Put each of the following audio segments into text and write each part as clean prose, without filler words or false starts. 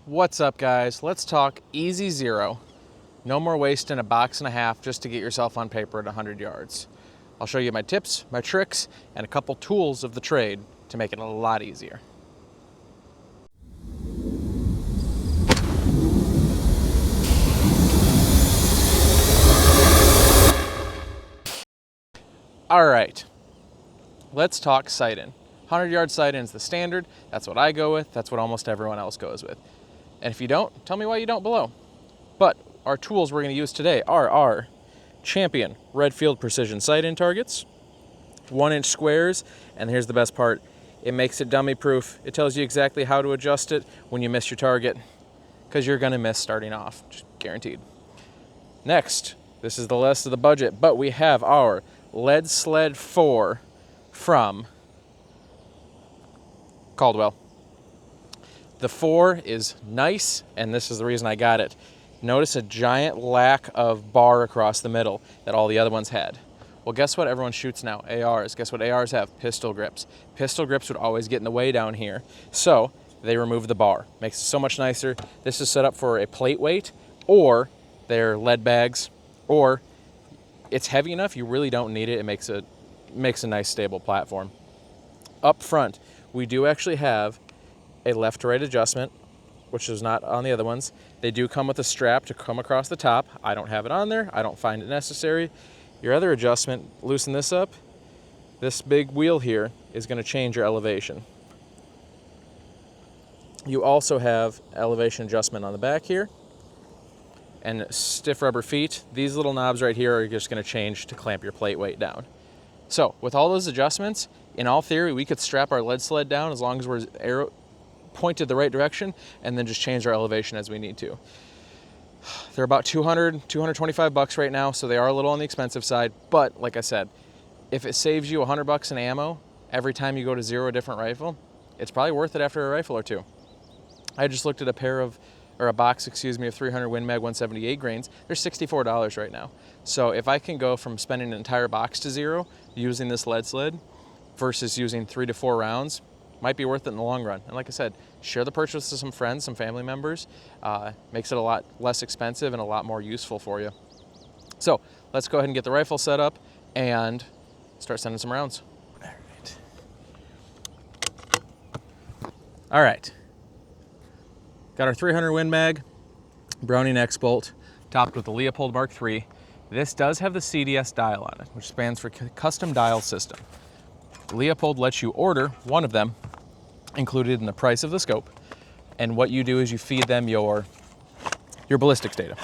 What's up, guys? Let's talk easy zero. No more wasting a box and a half just to get yourself on paper at 100 yards. I'll show you my tips, my tricks, and a couple tools of the trade to make it a lot easier. All right, let's talk sight-in. 100-yard sight-in is the standard. That's what I go with. That's what almost everyone else goes with. And if you don't, tell me why you don't below. But our tools we're going to use today are our Champion Redfield Precision Sight-In targets, 1-inch squares, and here's the best part. It makes it dummy proof. It tells you exactly how to adjust it when you miss your target, because you're going to miss starting off, just guaranteed. Next, this is the less of the budget, but we have our Lead Sled 4 from Caldwell. The 4 is nice, and this is the reason I got it. Notice a giant lack of bar across the middle that all the other ones had. Well, guess what everyone shoots now? ARs. Guess what ARs have? Pistol grips. Pistol grips would always get in the way down here, so they removed the bar. Makes it so much nicer. This is set up for a plate weight, or they're lead bags, or it's heavy enough you really don't need it. It makes a nice stable platform. Up front, we do actually have a left to right adjustment, which is not on the other ones. They do come with a strap to come across the top. I don't have it on there. I don't find it necessary. Your other adjustment, loosen this up. This big wheel here is going to change your elevation. You also have elevation adjustment on the back here and stiff rubber feet. These little knobs right here are just going to change to clamp your plate weight down. So with all those adjustments, in all theory, we could strap our lead sled down as long as we're pointed the right direction, and then just change our elevation as we need to. They're about $225 right now, so they are a little on the expensive side, but like I said, if it saves you $100 in ammo every time you go to zero a different rifle, it's probably worth it after a rifle or two. I just looked at a box of 300 Win Mag 178 grains. They're $64 right now. So if I can go from spending an entire box to zero using this lead sled versus using 3 to 4 rounds, might be worth it in the long run. And like I said, share the purchase with some friends, some family members. Makes it a lot less expensive and a lot more useful for you. So let's go ahead and get the rifle set up and start sending some rounds. All right. Got our 300 Win Mag, Browning X-Bolt, topped with the Leupold Mark III. This does have the CDS dial on it, which stands for Custom Dial System. Leupold lets you order one of them included in the price of the scope, and what you do is you feed them your ballistics data.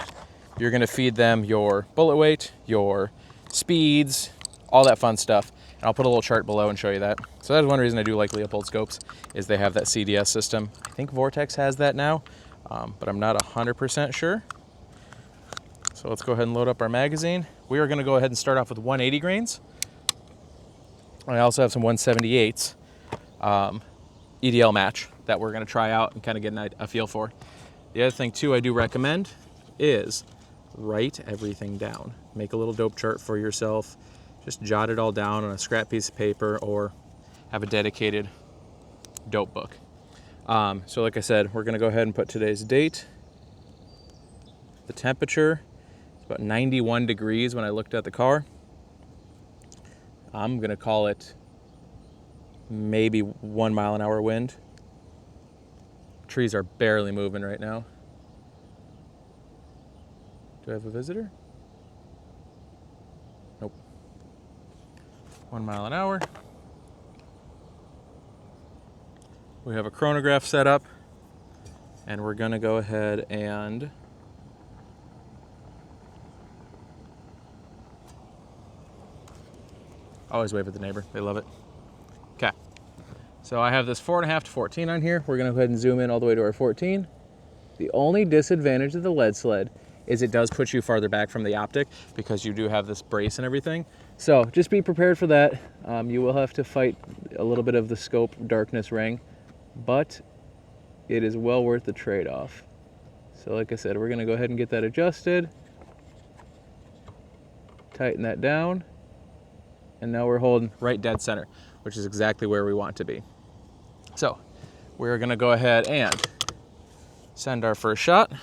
You're going to feed them your bullet weight, your speeds, all that fun stuff, and I'll put a little chart below and show you that. So that's one reason I do like Leupold scopes, is they have that CDS system. I think Vortex has that now, but I'm not 100% sure. So let's go ahead and load up our magazine. We are going to go ahead and start off with 180 grains. I also have some 178s. EDL match that we're going to try out and kind of get a feel for. The other thing too I do recommend is write everything down. Make a little dope chart for yourself. Just jot it all down on a scrap piece of paper or have a dedicated dope book. So like I said, we're going to go ahead and put today's date. The temperature is about 91 degrees when I looked at the car. I'm going to call it maybe 1 mile an hour wind. Trees are barely moving right now. Do I have a visitor? Nope. 1 mile an hour. We have a chronograph set up, and we're going to go ahead and always wave at the neighbor. They love it. Okay. So I have this 4.5 to 14 on here. We're going to go ahead and zoom in all the way to our 14. The only disadvantage of the lead sled is it does put you farther back from the optic because you do have this brace and everything. So just be prepared for that. You will have to fight a little bit of the scope darkness ring, but it is well worth the trade-off. So like I said, we're going to go ahead and get that adjusted. Tighten that down. And now we're holding right dead center, which is exactly where we want to be. So we're going to go ahead and Send our first shot.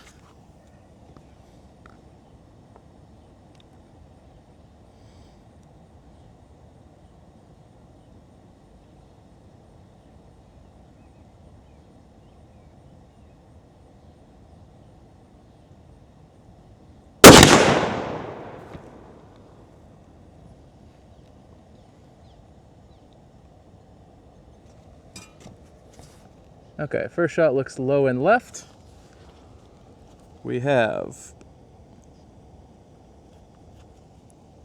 Okay, first shot looks low and left. We have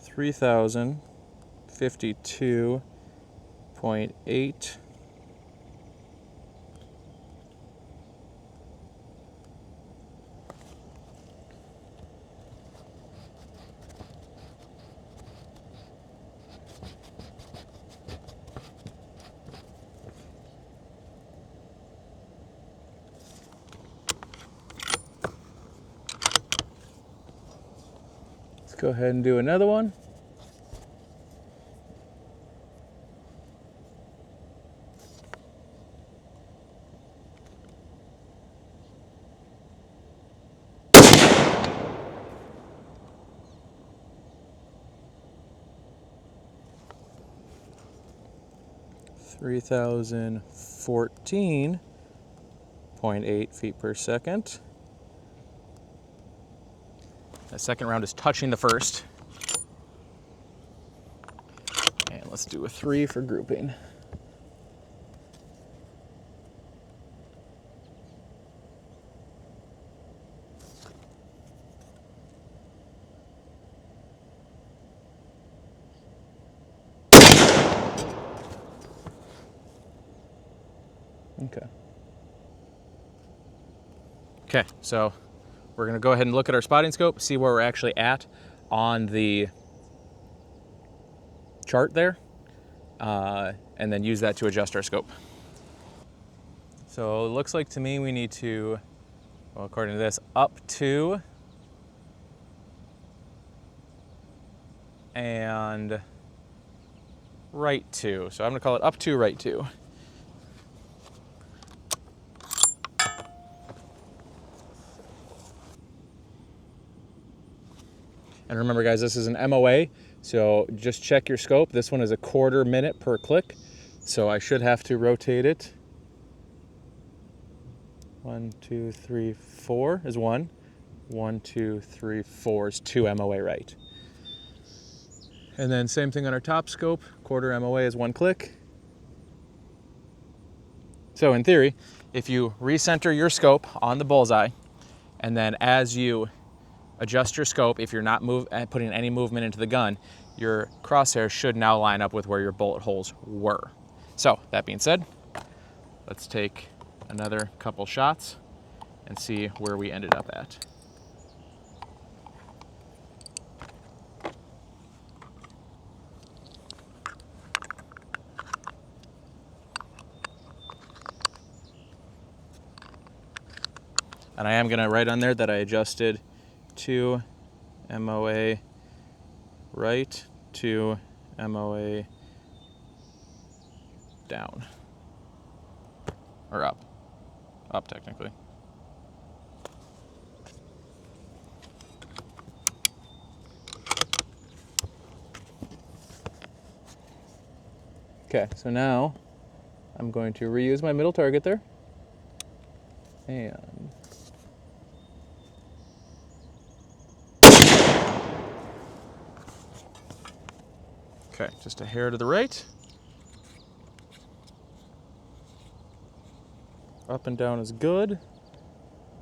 3,052.8. Let's go ahead and do another one. Three 3,014.8 feet per second. The second round is touching the first. And let's do a 3 for grouping. Okay. Okay, so we're gonna go ahead and look at our spotting scope, see where we're actually at on the chart there, and then use that to adjust our scope. So it looks like to me we need to, well, according to this, up 2 and right 2. So I'm gonna call it up 2, right 2. And remember guys, this is an MOA, so just check your scope. This one is a 1/4 minute per click, so I should have to rotate it. 1, 2, 3, 4 is 1. 1, 2, 3, 4 is 2 MOA right. And then same thing on our top scope, 1/4 MOA is 1 click. So in theory, if you recenter your scope on the bullseye, and then as you adjust your scope, if you're not putting any movement into the gun, your crosshair should now line up with where your bullet holes were. So that being said, let's take another couple shots and see where we ended up at. And I am gonna write on there that I adjusted 2 MOA right, 2 MOA down, or up technically. Okay, so now I'm going to reuse my middle target there. And okay, just a hair to the right. Up and down is good.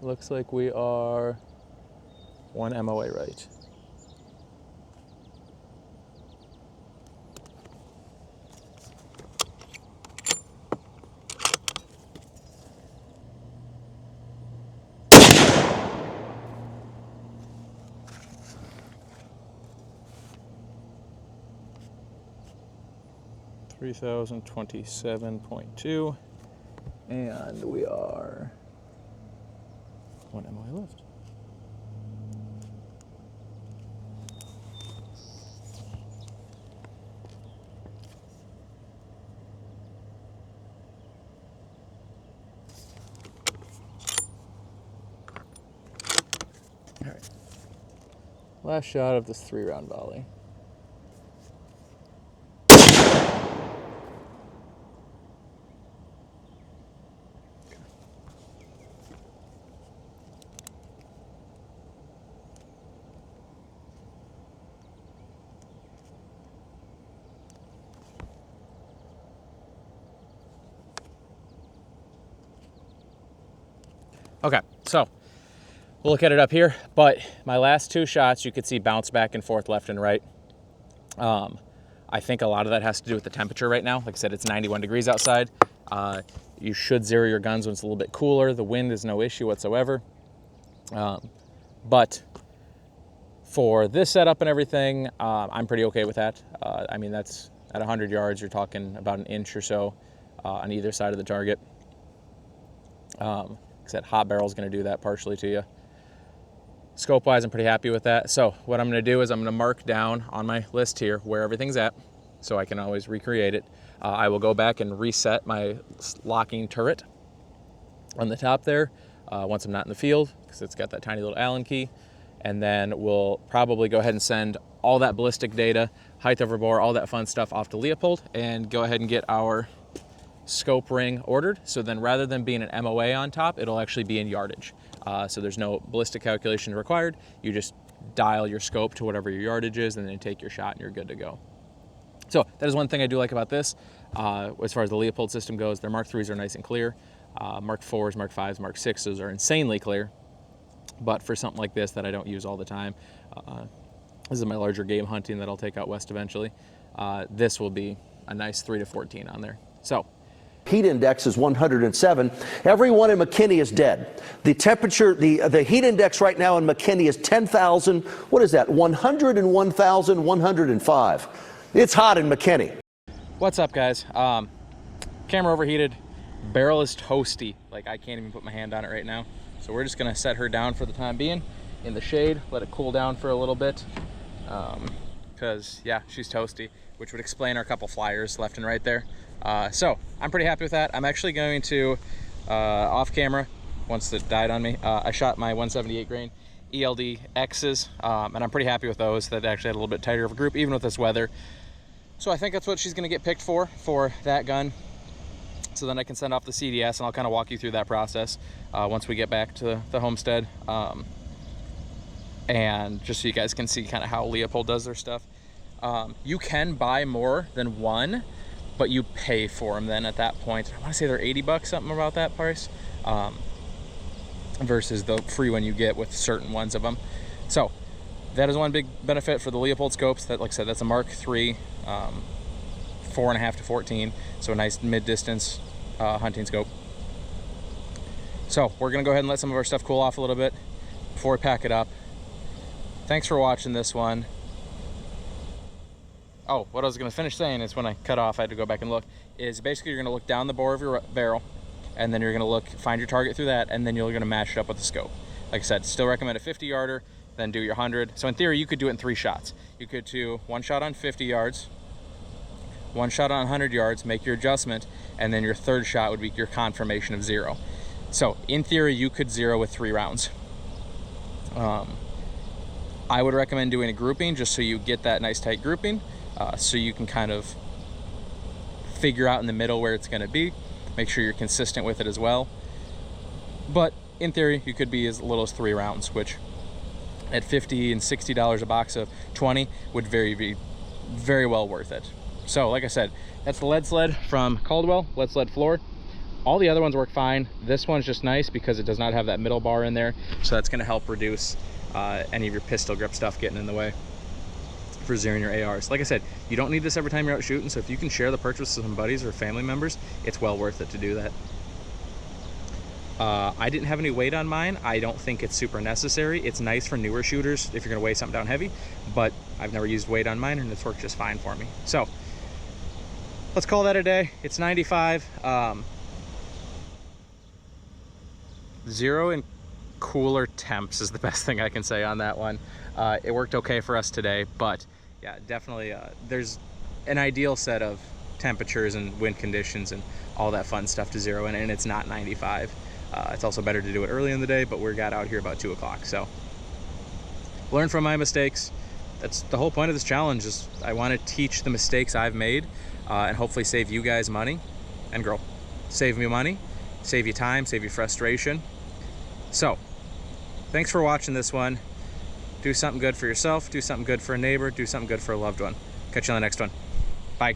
Looks like we are 1 MOA right. $3,027.2, and we are 1 MOA left. right. Last shot of this 3-round volley. Okay, so we'll look at it up here, but my last 2 shots you could see bounce back and forth left and right. I think a lot of that has to do with the temperature right now. Like I said, it's 91 degrees outside. You should zero your guns when it's a little bit cooler. The wind is no issue whatsoever. But for this setup and everything, I'm pretty okay with that. I mean, that's at 100 yards, you're talking about an inch or so on either side of the target. Like I said, hot barrel is going to do that partially to you. Scope wise, I'm pretty happy with that. So what I'm going to do is I'm going to mark down on my list here where everything's at so I can always recreate it. I will go back and reset my locking turret on the top there once I'm not in the field, because it's got that tiny little Allen key. And then we'll probably go ahead and send all that ballistic data, height over bore, all that fun stuff off to Leupold, and go ahead and get our scope ring ordered. So then rather than being an MOA on top, it'll actually be in yardage. So there's no ballistic calculation required. You just dial your scope to whatever your yardage is and then take your shot and you're good to go. So that is one thing I do like about this. As far as the Leupold system goes, their Mark IIIs are nice and clear. Mark IVs, Mark Vs, Mark VIs are insanely clear. But for something like this that I don't use all the time, this is my larger game hunting that I'll take out west eventually, this will be a nice 3 to 14 on there. So heat index is 107. Everyone in McKinney is dead. The temperature, the heat index right now in McKinney is 10,000. What is that? 101,105. It's hot in McKinney. What's up, guys? Camera overheated. Barrel is toasty. Like, I can't even put my hand on it right now. So we're just gonna set her down for the time being in the shade, let it cool down for a little bit. Because yeah, she's toasty, which would explain our couple flyers left and right there. So I'm pretty happy with that. I'm actually going to, off camera, once it died on me, I shot my 178 grain ELD X's, and I'm pretty happy with those. That actually had a little bit tighter of a group, even with this weather. So I think that's what she's gonna get picked for that gun. So then I can send off the CDS, and I'll kind of walk you through that process once we get back to the homestead. And just so you guys can see kind of how Leupold does their stuff. You can buy more than one, but you pay for them then at that point. I want to say they're 80 bucks, something about that price, versus the free one you get with certain ones of them. So that is one big benefit for the Leupold scopes. That, like I said, that's a Mark III, 4.5 to 14, so a nice mid-distance hunting scope. So we're gonna go ahead and let some of our stuff cool off a little bit before we pack it up. Thanks for watching this one. Oh, what I was gonna finish saying is when I cut off, I had to go back and look, is basically you're gonna look down the bore of your barrel, and then you're gonna find your target through that, and then you're gonna match it up with the scope. Like I said, still recommend a 50 yarder, then do your 100. So in theory, you could do it in 3 shots. You could do 1 shot on 50 yards, 1 shot on 100 yards, make your adjustment, and then your 3rd shot would be your confirmation of 0. So in theory, you could 0 with 3 rounds. I would recommend doing a grouping just so you get that nice tight grouping, so you can kind of figure out in the middle where it's going to be. Make sure you're consistent with it as well. But in theory, you could be as little as 3 rounds, which at $50 and $60 a box of 20 would be very well worth it. So like I said, that's the lead sled from Caldwell, lead sled floor. All the other ones work fine. This one's just nice because it does not have that middle bar in there. So that's gonna help reduce any of your pistol grip stuff getting in the way for zeroing your ARs. Like I said, you don't need this every time you're out shooting. So if you can share the purchase with some buddies or family members, it's well worth it to do that. I didn't have any weight on mine. I don't think it's super necessary. It's nice for newer shooters if you're gonna weigh something down heavy, but I've never used weight on mine and it's worked just fine for me. So let's call that a day. It's 95. 0 and cooler temps is the best thing I can say on that one. It worked okay for us today, but yeah, definitely there's an ideal set of temperatures and wind conditions and all that fun stuff to zero in, and it's not 95. It's also better to do it early in the day, but we got out here about 2 o'clock. So learn from my mistakes. That's the whole point of this challenge, is I want to teach the mistakes I've made and hopefully save you guys money and grow. Save me money, save you time, save you frustration. So thanks for watching this one. Do something good for yourself, do something good for a neighbor, do something good for a loved one. Catch you on the next one. Bye.